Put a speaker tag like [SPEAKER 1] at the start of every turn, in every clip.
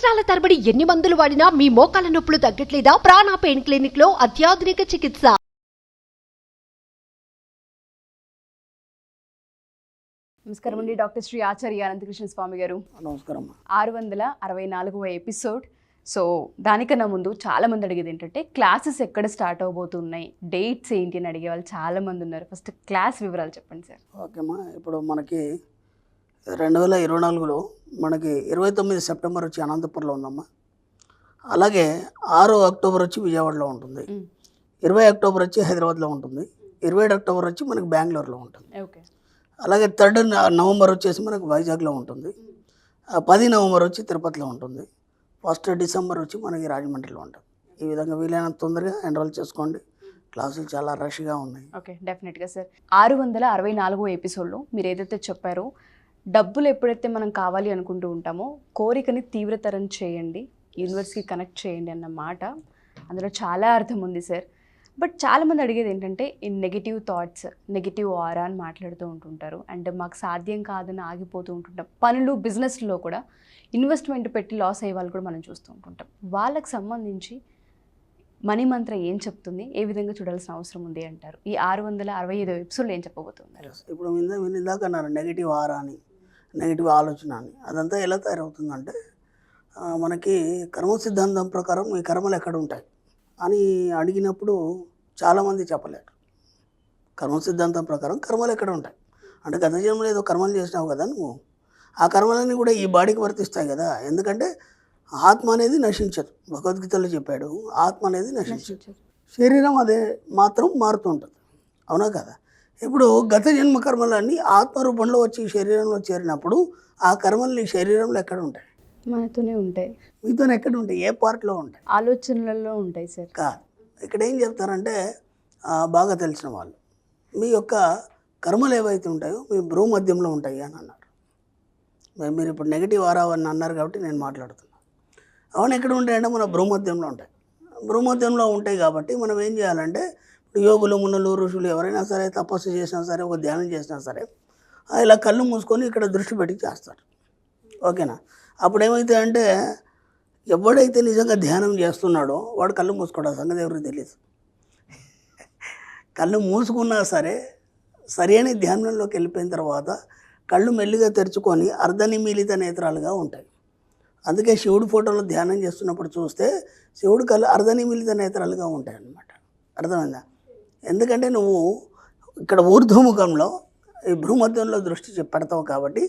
[SPEAKER 1] సంవత్సరాల తరబడి ఎన్ని మందులు వాడినా మీ మోకాల నొప్పులు తగ్గట్లేదా? ప్రాణ పెయిన్ క్లినిక్ లో అత్యాధునిక చికిత్స.
[SPEAKER 2] నమస్కారం అండి, డాక్టర్ శ్రీ ఆచార్య అనంతకృష్ణ స్వామి గారు.
[SPEAKER 3] నమస్కారం.
[SPEAKER 2] 664వ ఎపిసోడ్. సో దానికన్నా ముందు చాలామంది అడిగేది ఏంటంటే క్లాసెస్ ఎక్కడ స్టార్ట్ అవబోతున్నాయి, డేట్స్ ఏంటి అని అడిగే వాళ్ళు చాలామంది ఉన్నారు. ఫస్ట్ క్లాస్ వివరాలు చెప్పండి సార్.
[SPEAKER 3] ఓకేమ్మా, ఇప్పుడు మనకి 2024లో మనకి 29 సెప్టెంబర్ వచ్చి అనంతపురంలో ఉందమ్మా. అలాగే 6 అక్టోబర్ వచ్చి విజయవాడలో ఉంటుంది, 20 అక్టోబర్ వచ్చి హైదరాబాద్లో ఉంటుంది, 27 అక్టోబర్ వచ్చి మనకి బెంగళూరులో ఉంటుంది.
[SPEAKER 2] ఓకే.
[SPEAKER 3] అలాగే 3 నవంబర్ వచ్చేసి మనకు వైజాగ్లో ఉంటుంది, 10 నవంబర్ వచ్చి తిరుపతిలో ఉంటుంది, 1 డిసెంబర్ వచ్చి మనకి రాజమండ్రిలో ఉంటుంది. ఈ విధంగా వీలైనంత తొందరగా ఎన్రోల్ చేసుకోండి. క్లాసులు చాలా రష్గా ఉన్నాయి.
[SPEAKER 2] ఓకే, డెఫినెట్గా సార్. 664వ ఎపిసోడ్లో మీరు ఏదైతే చెప్పారో డబ్బులు ఎప్పుడైతే మనం కావాలి అనుకుంటూ ఉంటామో కోరికని తీవ్రతరం చేయండి, యూనివర్స్కి కనెక్ట్ చేయండి అన్న మాట అందులో చాలా అర్థం ఉంది సార్. బట్ చాలామంది అడిగేది ఏంటంటే ఈ నెగిటివ్ థాట్స్, నెగిటివ్ ఆరా అని మాట్లాడుతూ ఉంటుంటారు. అండ్ మాకు సాధ్యం కాదని ఆగిపోతూ ఉంటుంటాం. పనులు, బిజినెస్లో కూడా ఇన్వెస్ట్మెంట్ పెట్టి లాస్ అయ్యే వాళ్ళు కూడా మనం చూస్తూ ఉంటుంటాం. వాళ్ళకి సంబంధించి మనీ మంత్ర ఏం చెప్తుంది, ఏ విధంగా చూడాల్సిన అవసరం ఉంది అంటారు? ఈ 665 ఎపిసోడ్లో ఏం చెప్పబోతున్నారు?
[SPEAKER 3] ఇప్పుడు మీరు ఇందాక అన్నారు నెగిటివ్ ఆరా అని, నెగిటివ్ ఆలోచన అని. అదంతా ఎలా తయారవుతుందంటే మనకి కర్మ సిద్ధాంతం ప్రకారం ఈ కర్మలు ఎక్కడ ఉంటాయి అని అడిగినప్పుడు చాలామంది చెప్పలేరు. కర్మ సిద్ధాంతం ప్రకారం కర్మలు ఎక్కడ ఉంటాయి అంటే గత జన్మలో ఏదో కర్మలు చేసినావు కదా నువ్వు, ఆ కర్మలన్నీ కూడా ఈ బాడీకి వర్తిస్తాయి కదా. ఎందుకంటే ఆత్మ అనేది నశించదు. భగవద్గీతలో చెప్పాడు, ఆత్మ అనేది నశించదు, శరీరం అదే మాత్రం మారుతూ ఉంటుంది. అవునా కదా? ఇప్పుడు గత జన్మ కర్మలన్నీ ఆత్మరూపంలో వచ్చి శరీరంలో చేరినప్పుడు ఆ కర్మలు ఈ శరీరంలో ఎక్కడ ఉంటాయి?
[SPEAKER 2] మనతోనే ఉంటాయి.
[SPEAKER 3] మీతో ఎక్కడ ఉంటాయి? ఏ పార్ట్లో ఉంటాయి?
[SPEAKER 2] ఆలోచనలలో ఉంటాయి సార్.
[SPEAKER 3] కాదు, ఇక్కడ ఏం చెప్తారంటే బాగా తెలిసిన వాళ్ళు మీ యొక్క కర్మలు ఏవైతే ఉంటాయో మీ భ్రూమధ్యంలో ఉంటాయి అని అన్నారు. మీరు ఇప్పుడు నెగిటివ్ ఆరావని అన్నారు కాబట్టి నేను మాట్లాడుతున్నాను. అవును, ఎక్కడ ఉంటాయంటే మన భ్రూమధ్యంలో ఉంటాయి. భ్రూమధ్యంలో ఉంటాయి కాబట్టి మనం ఏం చేయాలంటే యోగులు, మునులు, ఋషులు ఎవరైనా సరే తపస్సు చేసినా సరే, ఒక ధ్యానం చేసినా సరే ఇలా కళ్ళు మూసుకొని ఇక్కడ దృష్టి పెట్టి చేస్తారు. ఓకేనా? అప్పుడు ఏమవుతాయంటే ఎవడైతే నిజంగా ధ్యానం చేస్తున్నాడో వాడు కళ్ళు మూసుకోవడం సంగతి ఎవరికి తెలియదు. కళ్ళు మూసుకున్నా సరే సరైన ధ్యానంలోకి వెళ్ళిపోయిన తర్వాత కళ్ళు మెల్లిగా తెరుచుకొని అర్ధనిమీలిత నేత్రాలుగా ఉంటాయి. అందుకే శివుడి ఫోటోలో ధ్యానం చేస్తున్నప్పుడు చూస్తే శివుడి కళ్ళు అర్ధనిమీలిత నేత్రాలుగా ఉంటాయి అన్నమాట. అర్థమైందా? ఎందుకంటే నువ్వు ఇక్కడ ఊర్ధ్వముఖంలో ఈ భూమధ్యంలో దృష్టి పెడతావు కాబట్టి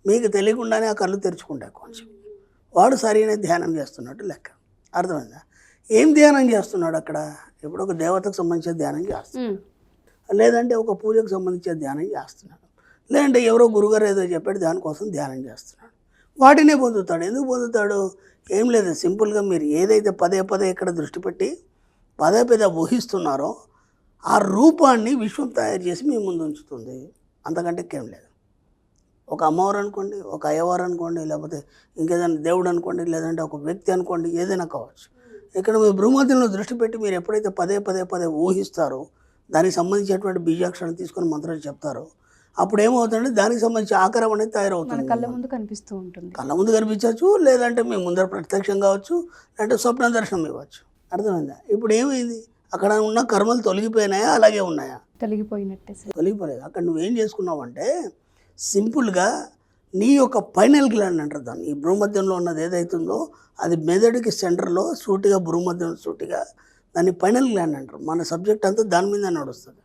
[SPEAKER 3] మీకు తెలియకుండానే ఆ కళ్ళు తెరుచుకుంటాయి కొంచెం. వాడు సరైన ధ్యానం చేస్తున్నట్టు లెక్క. అర్థమైందా? ఏం ధ్యానం చేస్తున్నాడు అక్కడ? ఇప్పుడు ఒక దేవతకు సంబంధించిన ధ్యానం చేస్తున్నాడు, లేదంటే ఒక పూజకు సంబంధించిన ధ్యానం చేస్తున్నాడు, లేదంటే ఎవరో గురుగారు ఏదో చెప్పాడు దానికోసం ధ్యానం చేస్తున్నాడు. వాటినే పొందుతాడు. ఎందుకు పొందుతాడు? ఏం లేదు, సింపుల్గా మీరు ఏదైతే పదే పదే ఇక్కడ దృష్టి పెట్టి పదే పదే ఊహిస్తున్నారో ఆ రూపాన్ని విశ్వం తయారు చేసి మీ ముందు ఉంచుతుంది. అంతకంటే ఏం లేదు. ఒక అమ్మవారు అనుకోండి, ఒక అయ్యవారు అనుకోండి, లేకపోతే ఇంకేదైనా దేవుడు అనుకోండి, లేదంటే ఒక వ్యక్తి అనుకోండి, ఏదైనా కావచ్చు. ఇక్కడ మీ భూమధ్యంలో దృష్టి పెట్టి మీరు ఎప్పుడైతే పదే పదే పదే ఊహిస్తారో దానికి సంబంధించినటువంటి బీజాక్షరాలు తీసుకొని మంత్రాలు చెప్తారో అప్పుడు ఏమవుతుందంటే దానికి సంబంధించి ఆకారం అనేది తయారవుతుంది.
[SPEAKER 2] కళ్ళ ముందు కనిపిస్తూ ఉంటుంది.
[SPEAKER 3] కళ్ళ ముందు కనిపించవచ్చు, లేదంటే మీ ముందర ప్రత్యక్షం కావచ్చు, లేదంటే స్వప్న దర్శనం ఇవ్వచ్చు. అర్థమైందా? ఇప్పుడు ఏమైంది? అక్కడ ఉన్న కర్మలు తొలగిపోయినాయా, అలాగే ఉన్నాయా?
[SPEAKER 2] తొలగిపోయినట్టే సార్.
[SPEAKER 3] తొలగిపోలేదు. అక్కడ నువ్వేం చేసుకున్నావు అంటే సింపుల్గా నీ యొక్క పైనల్ గ్లాండ్ అంటారు దాన్ని. ఈ భూమధ్యంలో ఉన్నది ఏదైతుందో అది మెదడుకి సెంటర్లో సూటిగా, భూమధ్యం సూటిగా దాన్ని పైనల్ గ్లాండ్ అంటారు. మన సబ్జెక్ట్ అంతా దాని మీద నడుస్తుంది.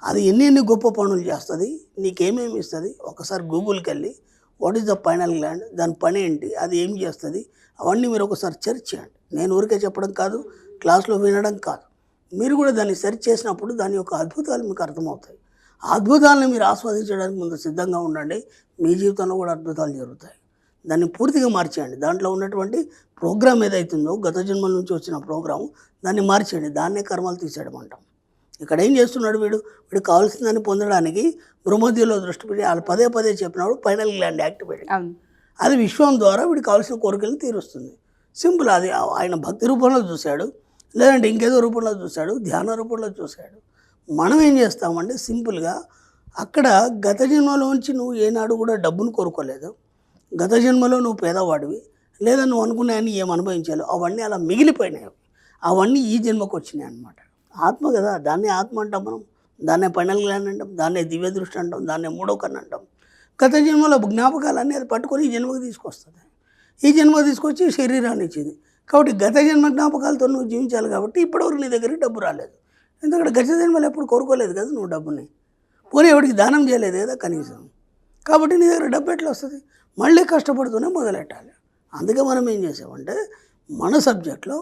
[SPEAKER 3] అది ఎన్ని గొప్ప పనులు చేస్తుంది, నీకేమేమి ఇస్తుంది. ఒకసారి గూగుల్కి వెళ్ళి what is the final gland, దాని పని ఏంటి, అది ఏం చేస్తుంది, అవన్నీ మీరు ఒకసారి సెర్చ్ చేయండి. నేను ఊరికే చెప్పడం కాదు, క్లాస్లో వినడం కాదు. మీరు కూడా దాన్ని సెర్చ్ చేసినప్పుడు దాని యొక్క అద్భుతాలు మీకు అర్థమవుతాయి. ఆ అద్భుతాలను మీరు ఆస్వాదించడానికి ముందు సిద్ధంగా ఉండండి. మీ జీవితంలో కూడా అద్భుతాలు జరుగుతాయి. దాన్ని పూర్తిగా మార్చేయండి. దాంట్లో ఉన్నటువంటి ప్రోగ్రామ్ ఏదైతుందో గత జన్మల నుంచి వచ్చిన ప్రోగ్రాము దాన్ని మార్చేయండి. దాన్నే కర్మలు తీసేయడం అంటాం. ఇక్కడ ఏం చేస్తున్నాడు వీడు కావాల్సిందని పొందడానికి భూమధ్యంలో దృష్టి పెట్టి వాళ్ళు పదే పదే చెప్పినప్పుడు పైనల్ గ్లాండ్ యాక్టివేట్, అది విశ్వం ద్వారా వీడికి కావాల్సిన కోరికలను తీరుస్తుంది. సింపుల్. అది ఆయన భక్తి రూపంలో చూశాడు, లేదంటే ఇంకేదో రూపంలో చూశాడు, ధ్యాన రూపంలో చూశాడు. మనం ఏం చేస్తామంటే సింపుల్గా అక్కడ గత జన్మలోంచి నువ్వు ఏనాడు కూడా డబ్బును కోరుకోలేదు. గత జన్మలో నువ్వు పేదవాడివి, లేదా నువ్వు అనుకున్నాయని ఏం అనుభవించాలో అవన్నీ అలా మిగిలిపోయినాయి. అవన్నీ ఈ జన్మకు వచ్చినాయి అన్నమాట. ఆత్మ కదా, దాన్నే ఆత్మ అంటాం మనం, దాన్నే పైనల్ గ్లాండ్ అంటాం, దాన్నే దివ్య దృష్టి అంటాం, దాన్నే మూడో కన్ను అంటాం. గత జన్మలో జ్ఞాపకాలన్నీ అది పట్టుకొని ఈ జన్మకు తీసుకొస్తుంది. ఈ జన్మకు తీసుకొచ్చి శరీరాన్ని ఇచ్చింది. కాబట్టి గత జన్మ జ్ఞాపకాలతో నువ్వు జీవించాలి. కాబట్టి ఇప్పటివరకు నీ దగ్గరికి డబ్బు రాలేదు. ఎందుకంటే గత జన్మలు ఎప్పుడు కోరుకోలేదు కదా నువ్వు డబ్బుని, పోనీ ఎవరికి దానం చేయలేదు కదా కనీసం. కాబట్టి నీ దగ్గర డబ్బు ఎట్లా వస్తుంది? మళ్ళీ కష్టపడుతూనే మొదలెట్టాలి. అందుకే మనం ఏం చేసామంటే మన సబ్జెక్ట్లో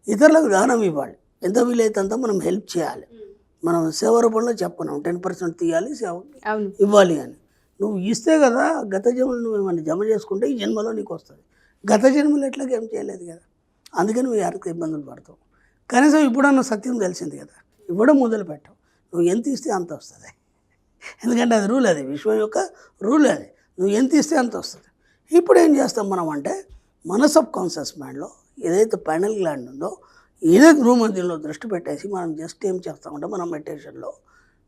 [SPEAKER 3] ఇతరులకు దానం ఇవ్వాలి, ఎంత వీలైతే అంత మనం హెల్ప్ చేయాలి. మనం సేవ రూపంలో చెప్పుకున్నాం 10% తీయాలి, సేవకి ఇవ్వాలి అని. నువ్వు ఇస్తే కదా గత జన్మలు నువ్వు ఏమన్నా జమ చేసుకుంటే ఈ జన్మలో నీకు వస్తుంది. గత జన్మలు ఎట్లాగ ఏం చేయలేదు కదా, అందుకని నువ్వు ఎవరికి ఇబ్బందులు పడతావు. కనీసం ఇప్పుడన్న సత్యం తెలిసింది కదా, ఇవ్వడం మొదలు పెట్టావు. నువ్వు ఎంత ఇస్తే అంత వస్తుంది. ఎందుకంటే అది రూల్, అది విశ్వం యొక్క రూల్. అది నువ్వు ఎంత ఇస్తే అంత వస్తుంది. ఇప్పుడు ఏం చేస్తాం మనం అంటే మన సబ్ కాన్షియస్ మైండ్లో ఏదైతే పైనల్ గ్లాండ్ ఉందో ఇదే భూమధ్యంలో దృష్టి పెట్టేసి మనం జస్ట్ ఏం చేస్తామంటే మనం మెడిటేషన్లో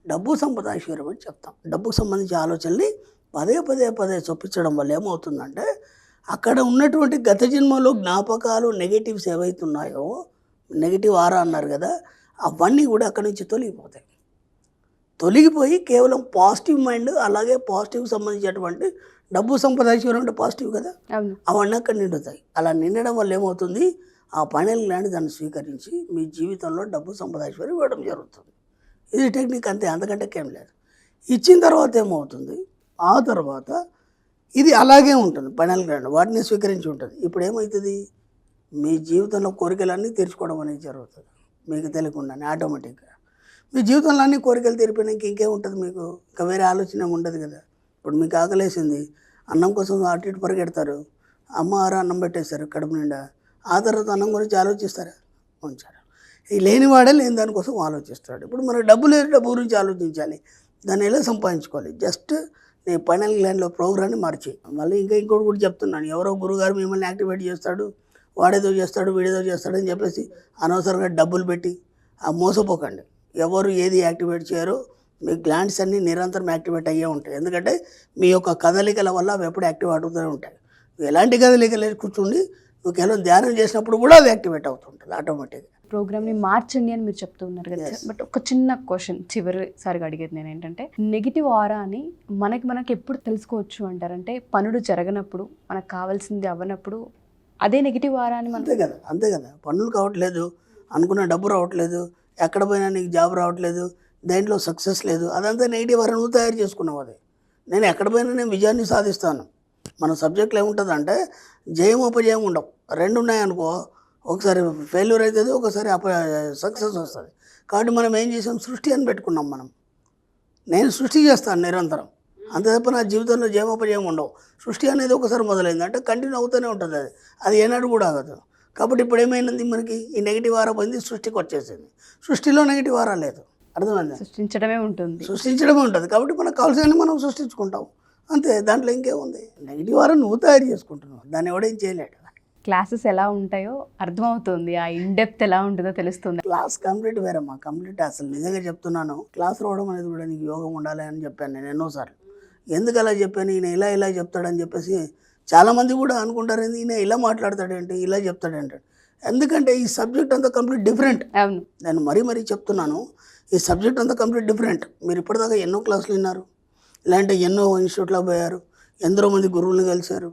[SPEAKER 3] డబ్బు సంపద ఐశ్వర్యం అని చెప్తాం. డబ్బుకు సంబంధించిన ఆలోచనల్ని పదే పదే పదే చొప్పించడం వల్ల ఏమవుతుందంటే అక్కడ ఉన్నటువంటి గత జన్మలో జ్ఞాపకాలు నెగిటివ్స్ ఏవైతున్నాయో, నెగిటివ్ ఆరా అన్నారు కదా, అవన్నీ కూడా అక్కడి నుంచి తొలగిపోతాయి. తొలగిపోయి కేవలం పాజిటివ్ మైండ్, అలాగే పాజిటివ్ సంబంధించినటువంటి డబ్బు సంపద ఐశ్వర్యం అంటే పాజిటివ్ కదా, అవన్నీ అక్కడ నిండుతాయి. అలా నిండడం వల్ల ఏమవుతుంది, ఆ పైనల్ గ్లాండ్ దాన్ని స్వీకరించి మీ జీవితంలో డబ్బు సంపద ఐశ్వర్యం ఇవ్వడం జరుగుతుంది. ఇది టెక్నిక్ అంతే, అంతకంటే ఏం లేదు. ఇచ్చిన తర్వాత ఏమవుతుంది, ఆ తర్వాత ఇది అలాగే ఉంటుంది. పైనల్ గ్లాండ్ వాటిని స్వీకరించి ఉంటుంది. ఇప్పుడు ఏమవుతుంది, మీ జీవితంలో కోరికలన్నీ తీర్చుకోవడం అనేది జరుగుతుంది మీకు తెలియకుండానే ఆటోమేటిక్గా. మీ జీవితంలో అన్ని కోరికలు తీరిపోయినాక ఇంకేముంటుంది మీకు, ఇంకా వేరే ఆలోచన ఉండదు కదా. ఇప్పుడు మీకు ఆకలేసింది, అన్నం కోసం అటు ఇటు పరిగెడతారు, అమ్మ ఆరా అన్నం పెట్టేస్తారు కడుపు నిండా, ఆ తర్వాత అన్నం గురించి ఆలోచిస్తారా? ఉంచారు. ఈ లేనివాడే లేని దానికోసం ఆలోచిస్తాడు. ఇప్పుడు మనకు డబ్బు లేదు, డబ్బు గురించి ఆలోచించాలి, దాన్ని ఎలా సంపాదించుకోవాలి. జస్ట్ నేను పైనల్ గ్లాండ్లో ప్రోగ్రామ్ని మార్చి మళ్ళీ ఇంకోటి కూడా చెప్తున్నాను. ఎవరో గురుగారు మిమ్మల్ని యాక్టివేట్ చేస్తాడు, వాడేదో చేస్తాడు, వీడేదో చేస్తాడు అని చెప్పేసి అనవసరంగా డబ్బులు పెట్టి మోసపోకండి. ఎవరు ఏది యాక్టివేట్ చేయరో మీ గ్లాండ్స్ అన్నీ నిరంతరం యాక్టివేట్ అయ్యే ఉంటాయి. ఎందుకంటే మీ యొక్క కదలికల వల్ల అవి ఎప్పుడు యాక్టివేట్ అవుతూనే ఉంటాయి. ఎలాంటి కదలికలు కూర్చుండి నువ్వు కేవలం ధ్యానం చేసినప్పుడు కూడా అది యాక్టివేట్ అవుతుంటుంది ఆటోమేటిక్గా.
[SPEAKER 2] ప్రోగ్రామ్ని మార్చండి అని మీరు చెప్తూ ఉన్నారు కదా సార్. బట్ ఒక చిన్న క్వశ్చన్ చివరిసారిగా అడిగేది నేను ఏంటంటే, నెగిటివ్ ఆరా అని మనకి ఎప్పుడు తెలుసుకోవచ్చు అంటారంటే, పనులు జరగనప్పుడు, మనకు కావాల్సింది అవ్వనప్పుడు అదే నెగిటివ్ ఆరా అని.
[SPEAKER 3] అంతే కదా. పనులు కావట్లేదు, అనుకున్న డబ్బు రావట్లేదు, ఎక్కడ పోయినా నీకు జాబ్ రావట్లేదు, దేంట్లో సక్సెస్ లేదు, అదంతా నెగిటివ్ ఆరా నువ్వు తయారు చేసుకున్నావు. అది నేను ఎక్కడ పోయినా నేను విజయాన్ని సాధిస్తాను. మన సబ్జెక్ట్లో ఏముంటుందంటే జయం అపజయం ఉండవు, రెండు ఉన్నాయనుకో. ఒకసారి ఫెయిల్యూర్ అవుతుంది, ఒకసారి సక్సెస్ వస్తుంది. కాబట్టి మనం ఏం చేసాం, సృష్టి అని పెట్టుకున్నాం. నేను సృష్టి చేస్తాను నిరంతరం, అంతే తప్ప నా జీవితంలో జయమోపజయం ఉండవు. సృష్టి అనేది ఒకసారి మొదలైందంటే కంటిన్యూ అవుతూనే ఉంటుంది. అది ఏనాడు కూడా ఆగదు. కాబట్టి ఇప్పుడు ఏమైంది, మనకి ఈ నెగిటివ్ ఆరా పోయింది, సృష్టికి వచ్చేసింది. సృష్టిలో నెగిటివ్ ఆరా లేదు, అర్థమైంది?
[SPEAKER 2] సృష్టించడమే ఉంటుంది.
[SPEAKER 3] కాబట్టి మనకు కావాల్సినవి మనం సృష్టించుకుంటాం అంతే. దాంట్లో ఇంకేముంది, నెగిటివ్ ఆరా నువ్వు తయారు చేసుకుంటున్నావు, దాన్ని ఎవడేం చేయలేడు.
[SPEAKER 2] క్లాసెస్ ఎలా ఉంటాయో అర్థమవుతుంది, ఆ ఇన్డెప్త్ ఎలా ఉంటుందో తెలుస్తుంది.
[SPEAKER 3] క్లాస్ కంప్లీట్ వేరమ్మా, కంప్లీట్. అసలు నిజంగా చెప్తున్నాను, క్లాస్ రావడం అనేది కూడా నీకు యోగం ఉండాలి అని చెప్పాను నేను ఎన్నోసార్లు. ఎందుకు అలా చెప్పాను, ఈయన ఇలా చెప్తాడని చెప్పేసి చాలామంది కూడా అనుకుంటారు, ఈయన ఇలా మాట్లాడతాడేంటి, ఇలా చెప్తాడేంటి. ఎందుకంటే ఈ సబ్జెక్ట్ అంతా కంప్లీట్ డిఫరెంట్.
[SPEAKER 2] అవును,
[SPEAKER 3] నేను మరీ చెప్తున్నాను, ఈ సబ్జెక్ట్ అంతా కంప్లీట్ డిఫరెంట్. మీరు ఇప్పటిదాకా ఎన్నో క్లాసులు విన్నారు, ఇలాంటి ఎన్నో ఇన్స్టిట్యూట్లో పోయారు, ఎందరో మంది గురువులను కలిశారు,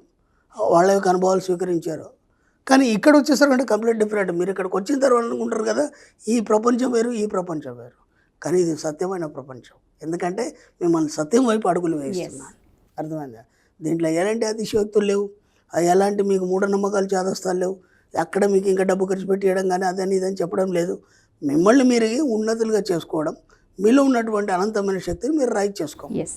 [SPEAKER 3] వాళ్ళ యొక్క అనుభవాలు స్వీకరించారు. కానీ ఇక్కడ వచ్చేసరికి కంప్లీట్ డిఫరెంట్. మీరు ఇక్కడికి వచ్చిన తర్వాత అనుకుంటారు కదా ఈ ప్రపంచం వేరు, ఈ ప్రపంచం వేరు. కానీ ఇది సత్యమైన ప్రపంచం. ఎందుకంటే మిమ్మల్ని సత్యం వైపు అడుగులు వేస్తున్నాను, అర్థమైందా? దీంట్లో ఎలాంటి అతిశయోక్తులు లేవు, ఎలాంటి మీకు మూఢనమ్మకాలు చాదస్తాలు లేవు, ఎక్కడ మీకు ఇంకా డబ్బు ఖర్చు పెట్టేయడం కానీ అదని ఇదని చెప్పడం లేదు. మిమ్మల్ని మీరు ఉన్నతులుగా చేసుకోవడం, మీలో ఉన్నటువంటి అనంతమైన శక్తిని మీరు రైట్ చేసుకోవాలి.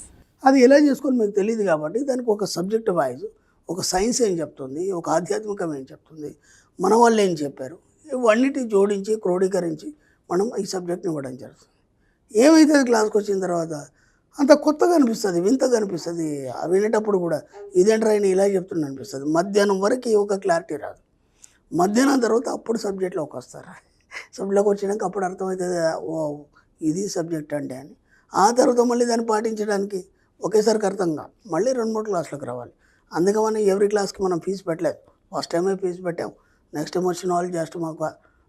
[SPEAKER 3] అది ఎలా చేసుకోవాలి మీకు తెలియదు కాబట్టి దానికి ఒక సబ్జెక్ట్ వైజ్ ఒక సైన్స్ ఏం చెప్తుంది, ఒక ఆధ్యాత్మికం ఏం చెప్తుంది, మన వాళ్ళు ఏం చెప్పారు, ఇవన్నిటి జోడించి క్రోడీకరించి మనం ఈ సబ్జెక్ట్ని ఇవ్వడం జరుగుతుంది. ఏమైతుంది క్లాస్కి వచ్చిన తర్వాత అంత కొత్తగా అనిపిస్తుంది, వింతగా అనిపిస్తుంది. వినేటప్పుడు కూడా ఇదేంట్రా ఆయన ఇలా చెప్తున్నా అనిపిస్తుంది. మధ్యాహ్నం వరకు ఒక క్లారిటీ రాదు. మధ్యాహ్నం తర్వాత అప్పుడు సబ్జెక్ట్లోకి వస్తారు. సబ్జెక్ట్లోకి వచ్చినాక అప్పుడు అర్థమవుతుంది, ఓ ఇది సబ్జెక్ట్ అంటే అని. ఆ తర్వాత మళ్ళీ దాన్ని పాటించడానికి ఒకేసారికి అర్థం కాదు, మళ్ళీ 2-3 క్లాసులకు రావాలి. అందుకే మనం ఎవ్రీ క్లాస్కి మనం ఫీజు పెట్టలేదు, ఫస్ట్ టైమే ఫీజు పెట్టాం, నెక్స్ట్ టైం వచ్చిన వాళ్ళు జస్ట్ మాకు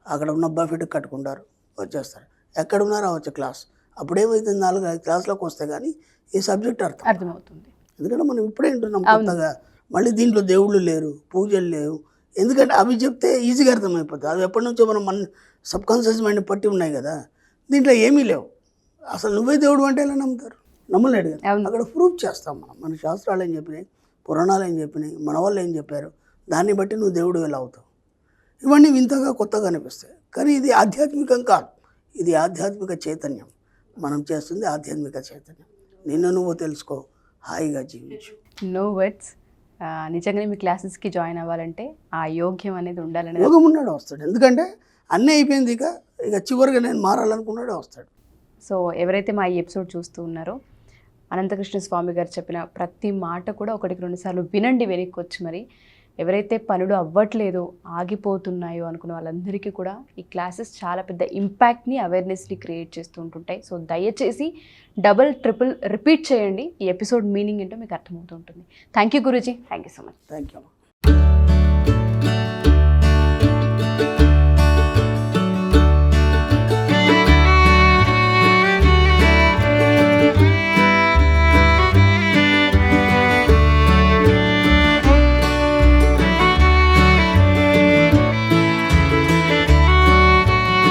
[SPEAKER 3] అక్కడ ఉన్న బఫెట్కి కట్టుకుంటారు, వచ్చేస్తారు. ఎక్కడున్నా రావచ్చు క్లాస్. అప్పుడేమైతుంది 4-5 క్లాసులకు వస్తే కానీ ఈ సబ్జెక్ట్
[SPEAKER 2] అర్థమవుతుంది.
[SPEAKER 3] ఎందుకంటే మనం ఇప్పుడే వింటున్నాం కొత్తగా. మళ్ళీ దీంట్లో దేవుళ్ళు లేరు, పూజలు లేవు. ఎందుకంటే అవి చెప్తే ఈజీగా అర్థమైపోతుంది. అవి ఎప్పటి నుంచో మన సబ్కాన్షియస్ మైండ్ పట్టి ఉన్నాయి కదా. దీంట్లో ఏమీ లేవు. అసలు నువ్వే దేవుడు అంటే ఎలా నమ్ముతారు? నమ్మలేడు కదా. అక్కడ ప్రూఫ్ చేస్తాం మనం. మన శాస్త్రాలు ఏం చెప్పినాయి, పురాణాలు ఏం చెప్పినాయి, మన వాళ్ళు ఏం చెప్పారు, దాన్ని బట్టి నువ్వు దేవుడు ఎలా అవుతావు. ఇవన్నీ వింతగా కొత్తగా అనిపిస్తాయి. కానీ ఇది ఆధ్యాత్మికం కాదు, ఇది ఆధ్యాత్మిక చైతన్యం. మనం చేస్తుంది ఆధ్యాత్మిక చైతన్యం. నిన్ను నువ్వు తెలుసుకో, హాయిగా జీవించు.
[SPEAKER 2] No words. నిజంగానే మీ క్లాసెస్కి జాయిన్ అవ్వాలంటే ఆ యోగ్యం అనేది ఉండాలని.
[SPEAKER 3] యోగం ఉన్నాడు వస్తాడు. ఎందుకంటే అన్నీ అయిపోయింది, ఇక చివరిగా నేను మారాలనుకున్నాడే వస్తాడు.
[SPEAKER 2] సో ఎవరైతే మా ఈ ఎపిసోడ్ చూస్తూ ఉన్నారో అనంతకృష్ణ స్వామి గారు చెప్పిన ప్రతి మాట కూడా 1-2 సార్లు వినండి వెనక్కి వచ్చి. మరి ఎవరైతే పనులు అవ్వట్లేదో, ఆగిపోతున్నాయో అనుకున్న వాళ్ళందరికీ కూడా ఈ క్లాసెస్ చాలా పెద్ద ఇంపాక్ట్ని, అవేర్నెస్ని క్రియేట్ చేస్తూ ఉంటుంటాయి. సో దయచేసి డబుల్, ట్రిపుల్ రిపీట్ చేయండి. ఈ ఎపిసోడ్ మీనింగ్ ఏంటో మీకు అర్థమవుతూ ఉంటుంది. Thank you Guruji. Thank you so much.
[SPEAKER 3] Thank you.